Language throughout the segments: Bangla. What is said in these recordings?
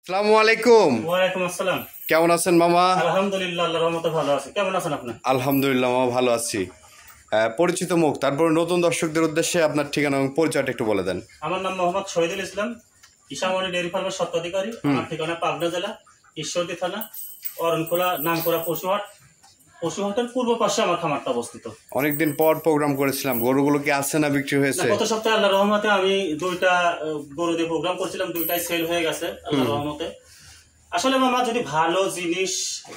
আসসালামু আলাইকুম। ওয়ালাইকুম আসসালাম। কেমন আছেন মামা? আলহামদুলিল্লাহ, আল্লাহর রহমতে ভালো আছি। কেমন আছেন আপনি? আলহামদুলিল্লাহ মামা, ভালো আছি। পরিচিত মুখ, তারপর নতুন দর্শকদের উদ্দেশ্যে আপনার ঠিকানা এবং পরিচয়টা একটু বলে দেন। আমার নাম মোহাম্মদ শহীদুল ইসলাম, ইসামণি ডেয়ারি ফার্মের স্বত্বাধিকারী। আমার ঠিকানা পাবনা জেলা ঈশ্বরদী থানা অরণখোলা নামকরা পশুহাটের পূর্ব পাশে আমার খামারটা অবস্থিত। অনেকদিন পর প্রোগ্রাম করেছিলাম, গরুগুলো কি আছে না বিক্রি হয়েছে? গত সপ্তাহে আল্লাহর রহমতে আমি দুইটা গরু দিয়ে প্রোগ্রাম করছিলাম, দুইটাই সেল হয়ে গেছে আল্লাহর রহমতে। আসলে মামা, যদি ভালো জিনিস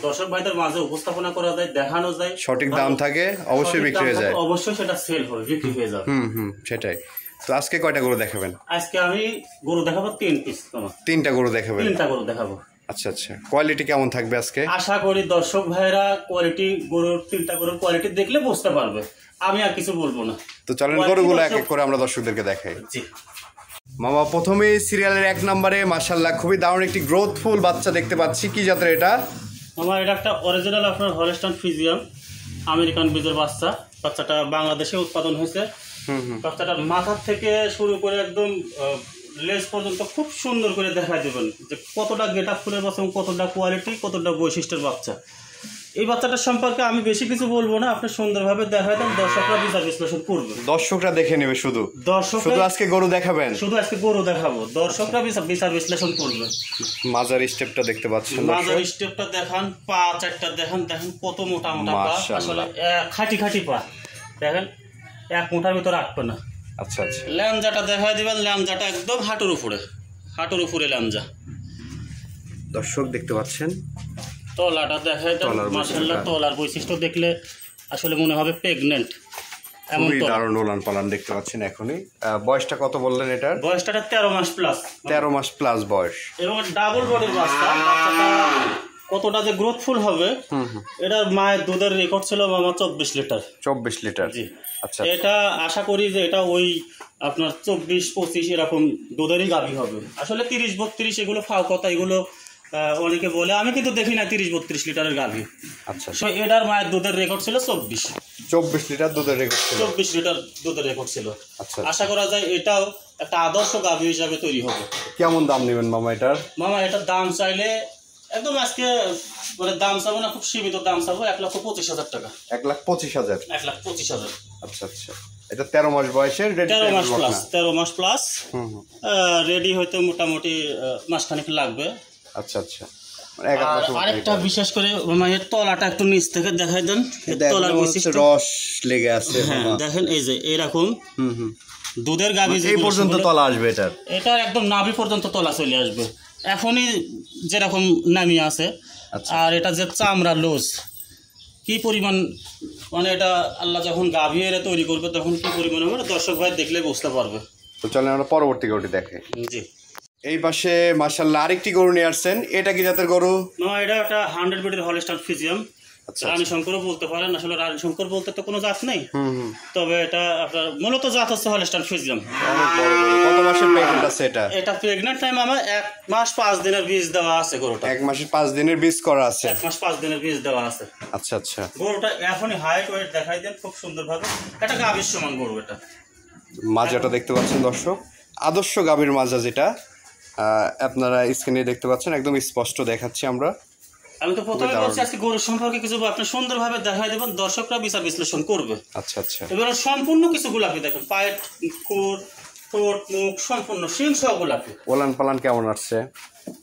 দর্শক ভাইদের মাঝে উপস্থাপনা করা যায়, দেখানো যায়, সঠিক দাম থাকে, অবশ্যই বিক্রি হয়ে যায়, অবশ্যই সেটা সেল হবে, বিক্রি হয়ে যাবে। সেটাই তো। আজকে কয়টা গরু দেখাবেন? আজকে আমি গরু দেখাবো 3 পিস। তিনটা গরু দেখাবেন? 3টা গরু দেখাবো। আচ্ছা আচ্ছা, কোয়ালিটি কেমন থাকবে আজকে? আশা করি দর্শক ভাইরা গরুর 3টা গরুর কোয়ালিটি দেখলে বুঝতে পারবে, আমি আর কিছু বলবো না। তো চলেন গরুগুলো এক এক করে আমরা দর্শকদেরকে দেখাই। জি মামা, প্রথমেই সিরিয়ালের 1 নম্বরে মাশাআল্লাহ খুবই দারুণ একটি গ্রোথফুল বাচ্চা দেখতে পাচ্ছি। কি জাতের এটা? আমার এটা একটা অরিজিনাল আপনার হলস্টাইন ফ্রিজিয়ান আমেরিকান বীজের বাচ্চা। বাচ্চাটা বাংলাদেশে উৎপাদন হয়েছে। বাচ্চাটার মাথা থেকে শুরু করে একদম লেজ পর্যন্ত খুব সুন্দর করে দেখাই দেবেন যে কতটা গেট আপ ফুলের বাচ্চা এবং কতটা কোয়ালিটি, কতটা বৈশিষ্ট্যের বাচ্চা। এই বাচ্চাটার সম্পর্কে আমি বেশি কিছু বলবো না, আপনি সুন্দরভাবে দেখাই দেন, দর্শকরা বিচার বিশ্লেষণ করবে। দর্শকরা দেখে নেবে, শুধু আজকে গরু দেখাবেন? শুধু আজকে গরু দেখাবো, দর্শকরা বিচার বিশ্লেষণ করবে। মাজার স্টেপটা দেখতে পাচ্ছেন? মাজার স্টেপটা দেখান, পা চারটা দেখান, দেখেন কত মোটা মোটা পা, আসলে খাটি খাটি পা দেখেন, এক মুঠার ভিতরে আটবে না। আচ্ছা আচ্ছা। ল্যামজাটা দেখাই দিবেন, ল্যামজাটা একদম হাঁটুর উপরে ল্যামজা। দর্শক দেখতে পাচ্ছেন, তলাটা দেখাই দেন, মাশাআল্লাহ তলার বৈশিষ্ট্য দেখলে আসলে মনে হবে প্রেগন্যান্ট। এমন দারুণ ওলান পালান দেখতে পাচ্ছেন এখনই। বয়সটা কত বললেন এটার? বয়সটা 13 মাস প্লাস। 13 মাস প্লাস বয়স এবং ডাবল বডির বাচ্চা। কতটা যে গ্রোথফুল হবে, এটার মায়ের দুধের রেকর্ড ছিল মামা 24 লিটার। 24 লিটার? জি। আচ্ছা, এটা আশা করি যে এটা ওই আপনার 24-25 এরকম দুধেরই গাভী হবে। আসলে 30-32 এগুলো ফাও কথা, এগুলো অনেকে বলে, আমি কিন্তু দেখি না 30-32 লিটারের গাভী। আচ্ছা। এটার মায়ের দুধের রেকর্ড ছিল 24 লিটার দুধের রেকর্ড ছিল। 24 লিটার দুধের রেকর্ড ছিল। আচ্ছা। আশা করা যায় এটাও একটা আদর্শ গাভী হিসাবে তৈরি হবে। কেমন দাম নেবেন মামা এটার? মামা, এটার দাম চাইলে একদম আজকে মানে দাম চাবো না, খুব সীমিত দাম চাবো, 1,25,000 টাকা। 1,25,000? 1,25,000। আচ্ছা আচ্ছা। এটা 13 মাস বয়সের, 13 মাস প্লাস। রেডি হইতে মোটামুটি মাসখানেক লাগবে। আচ্ছা আচ্ছা। আরেকটা বিশেষ করে এর তলাটা একটু নিচ থেকে দেখাই দেন, তলার বৈশিষ্ট্য রস লেগে আছে। দেখেন এই যে এরকম দুধের গাভী এই পর্যন্ত তলা আসবে এটার? এটার একদম নাভি পর্যন্ত তলা চলে আসবে এখনই যেরকম নামিয়ে আছে। আর এটা যে চামড়া লোজ কি পরিমাণ, মানে এটা আল্লাহ যখন গাভী এরা তৈরি করবে তখন কি পরিমাণ হবে দর্শক ভাই দেখলে বুঝতে পারবে। তো চলেন আমরা পরবর্তী গরুটি দেখাই। জি। এই পাশে মাশাআল্লাহ আরেকটি গরু নিয়ে আসছেন। এটা কি জাতের গরু? না, এটা একটা 100 বিটের হলস্টাইন ফ্রিজিয়ান। রানী শঙ্করও বলতে পারেন, আসলে রানী শঙ্কর বলতে তো কোনো জাত নেই, তবে এটা আপনার মূলত জাত হচ্ছে হলস্টাইন ফ্রিজিয়ান। কত মাসের প্রেগন্যান্ট আছে এটা? এটা প্রেগন্যান্ট টাইম আমার 1 মাস 5 দিনের বীজ দেওয়া আছে গরুটা। 1 মাসের 5 দিনের বীজ করা আছে? 1 মাস 5 দিনের বীজ দেওয়া আছে। আচ্ছা আচ্ছা। গরুটা এখনই হাইট ওয়েট দেখাই দেন খুব সুন্দরভাবে, এটা গাভীর সমান গরু। এটা মাজাটা দেখতে পাচ্ছেন দর্শক, আদর্শ গাভীর মাজা, যেটা আপনারা স্ক্রিনে দেখতে পাচ্ছেন, একদম স্পষ্ট দেখাচ্ছি আমরা। আমি তো প্রথমে বলছি আজকে গরুর সম্পর্কে কিছু আপনি সুন্দরভাবে দেখাই দেবেন, দর্শকরা বিচার বিশ্লেষণ করবে। আচ্ছা আচ্ছা। এবার সম্পূর্ণ কিছু গোলাপি দেখেন, পায়ের খুর ঠোঁট মুখ সম্পূর্ণ সিং সহ গোলাপি। ওলান পালান কেমন আসছে?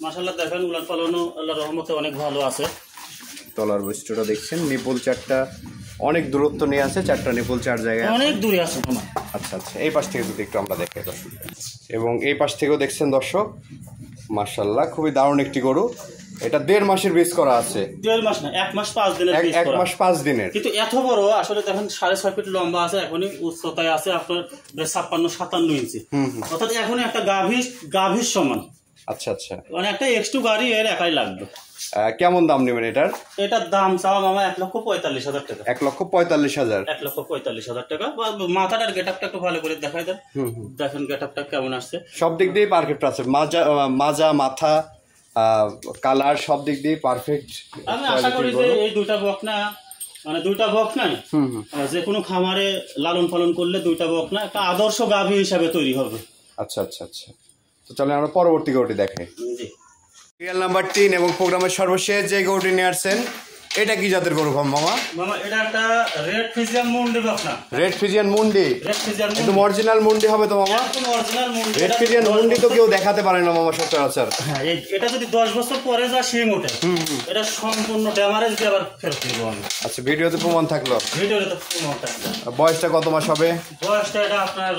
মাশাআল্লাহ দেখেন উলান পালানো আল্লাহর রহমতে অনেক ভালো আছে। তলার বৈশিষ্ট্যটা দেখছেন, নিপুল চারটা অনেক দূরত্ব নিয়ে আছে, 4টা নিপুল 4 জায়গায় অনেক দূরে আছে। আচ্ছা আচ্ছা। এই পাশ থেকে যদি একটু আমরা দেখাই দর্শক, এবং এই পাশ থেকেও দেখছেন দর্শক, মাশাআল্লাহ খুবই দারুণ একটি গরু। এটা 1.5 মাসের বীজ করা আছে? 1.5 মাস না, 1 মাস 5 দিনের বীজ করা। 1 মাস 5 দিনের, কিন্তু এত বড় আসলে দেখেন 6.5 ফিট লম্বা আছে, এখনই উচ্চতায় আছে আপনার 56-57 ইঞ্চি, অর্থাৎ এখনই একটা গাভীর সমান। আচ্ছা আচ্ছা। মানে একটা X2 গাড়ি এর একাই লাগবে। কেমন দাম নেবেন এটার? এটার দাম চাওয়া মামা 1,45,000 টাকা। 1,45,000? 1,45,000 টাকা। মাথাটার গেটআপটা একটু ভালো করে দেখাই দেন, দেখেন গেটআপটা কেমন আসছে। সব দিক দিয়ে পারফেক্ট আছে, মাজা মাথা কালার সব দিক দিয়ে পারফেক্ট। আমি আশা করি যে এই দুইটা বকনা, মানে দুইটা বকনা যে কোনো খামারে লালন পালন করলে দুইটা বকনা একটা আদর্শ গাভী হিসাবে তৈরি হবে। আচ্ছা আচ্ছা আচ্ছা। তো চলেন আমরা পরবর্তী গরুটি দেখাই। জি। সিরিয়াল নাম্বার 3 এবং প্রোগ্রামের সর্বশেষ যে গরুটি নিয়ে আসছেন, এটা কি জাতের গরু মামা? মামা এটা একটা রেড ফ্রিজিয়ান মুন্ডি বকনা। রেড ফ্রিজিয়ান মুন্ডি। রেড ফ্রিজিয়ান মুন্ডি। একদম অরিজিনাল মুন্ডি হবে তো মামা? একদম অরিজিনাল মুন্ডি। রেড ফ্রিজিয়ান মুন্ডি তো কেউ দেখাতে পারে না মামা সচরাচর। হ্যাঁ, এটা যদি 10 বছর পরে যা শিং ওঠে, এটা সম্পূর্ণ ড্যামারেজ দিয়ে আবার ফেরত দিব আমি। আচ্ছা, ভিডিওতে প্রমাণ থাকলো। ভিডিওতে তো প্রমাণ থাকলো। বয়সটা কত মাস হবে? বয়সটা এটা আপনার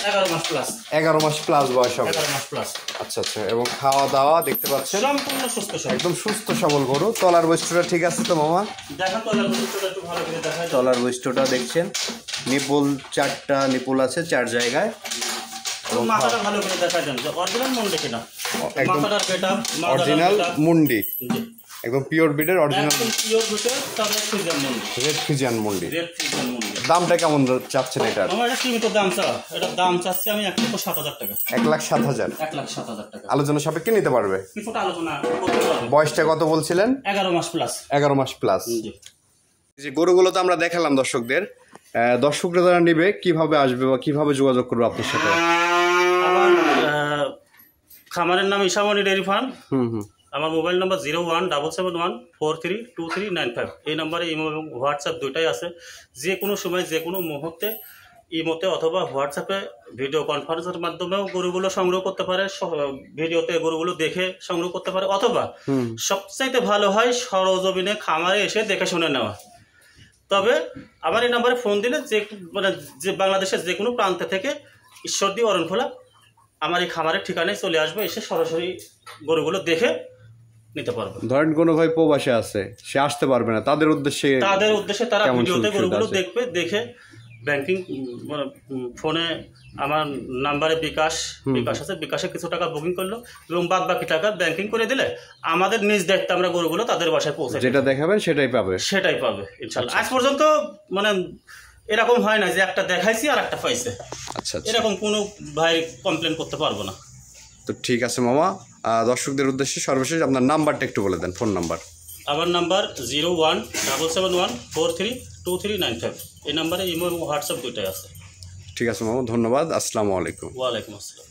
11 মাস প্লাস। 11 মাস প্লাস বয়স হবে। 11 মাস প্লাস। আচ্ছা আচ্ছা, এবং খাওয়া দাওয়া দেখতে পাচ্ছেন সম্পূর্ণ সুস্থ সবল। একদম সুস্থ সবল গরু। তলার বৈশিষ্ট্যটা ঠিক আছে তো মামা? দেখা তলার বৈশিষ্ট্যটা একটু ভালো করে দেখাই। তলার বৈশিষ্ট্যটা দেখছেন, নিপুল 4টা নিপুল আছে 4 জায়গায়। এবং মাথাটা ভালো করে দেখা যান যে অরিজিনাল মুন্ডি কিনা। মাথাটার পেটা অরিজিনাল মুন্ডি, জি একদম পিওর ব্রিডের অরিজিনাল একদম পিওর বুটে তাদের ফ্রিজিয়ান মুন্ডি। রেড ফ্রিজিয়ান মুন্ডি। রেড ফ্রিজিয়ান মুন্ডি। দামটা কেমন চাচ্ছেন এটার? আমার এটা সীমিত দাম চা, এটা দাম চাচ্ছি আমি 1,07,000 টাকা। 1,07,000। 1,07,000 টাকা। আলোচনা সাপেক্ষে নিতে পারবে? কিছুটা আলোচনা করতে পারবে। বয়সটা কত বলছিলেন? 11 মাস প্লাস। 11 মাস প্লাস। জি। যে গরুগুলো তো আমরা দেখালাম দর্শকদের, দর্শকরা যারা নেবে কিভাবে আসবে বা কিভাবে যোগাযোগ করবে আপনার সাথে? আমার খামারের নাম ইসামনি ডেয়ারি ফার্ম। হুম। আমার মোবাইল নাম্বার 0177143239 এই নাম্বারে ইমো এবং হোয়াটসঅ্যাপ দুইটাই আছে। যে কোনো সময় যে কোনো মুহূর্তে ইমোতে অথবা হোয়াটসঅ্যাপে ভিডিও কনফারেন্সের মাধ্যমেও গরুগুলো সংগ্রহ করতে পারে, ভিডিওতে গরুগুলো দেখে সংগ্রহ করতে পারে, অথবা সবচাইতে ভালো হয় সরজমিনে খামারে এসে দেখে শুনে নেওয়া। তবে আমার এই নাম্বারে ফোন দিলে যে বাংলাদেশের যে কোনো প্রান্ত থেকে ঈশ্বরদী অরণখোলা আমার এই খামারের ঠিকানায় চলে আসবে, এসে সরাসরি গরুগুলো দেখে নিতে পারবে। ধরেন কোনো ভাই প্রবাসে আছে, সে আসতে পারবে না, তাদের উদ্দেশ্যে তারা ভিডিওতে গরুগুলো দেখবে, দেখে ব্যাংকিং ফোনে আমার নাম্বারে বিকাশ আছে, বিকাশে কিছু টাকা বুকিং করলো এবং বাকি টাকা ব্যাংকিং করে দিলে আমাদের নিজ দায়িত্বে আমরা গরুগুলো তাদের বাসায় পৌঁছে যেটা দেখাবেন সেটাই পাবে ইনশাআল্লাহ। আজ পর্যন্ত এরকম হয় না যে একটা দেখাইছি আর একটা পাইছে। আচ্ছা, এরকম কোনো ভাই কমপ্লেন করতে পারবো না। তো ঠিক আছে মামা, দর্শকদের উদ্দেশ্যে সর্বশেষ আপনার নাম্বারটা একটু বলে দেন, ফোন নাম্বার। আমার নাম্বার 0177143239 এই নাম্বারে ইমো এবং হোয়াটসঅ্যাপ দুইটাই আছে। ঠিক আছে মামা, ধন্যবাদ। আসসালামু আলাইকুম। ওয়ালাইকুম আসসালাম।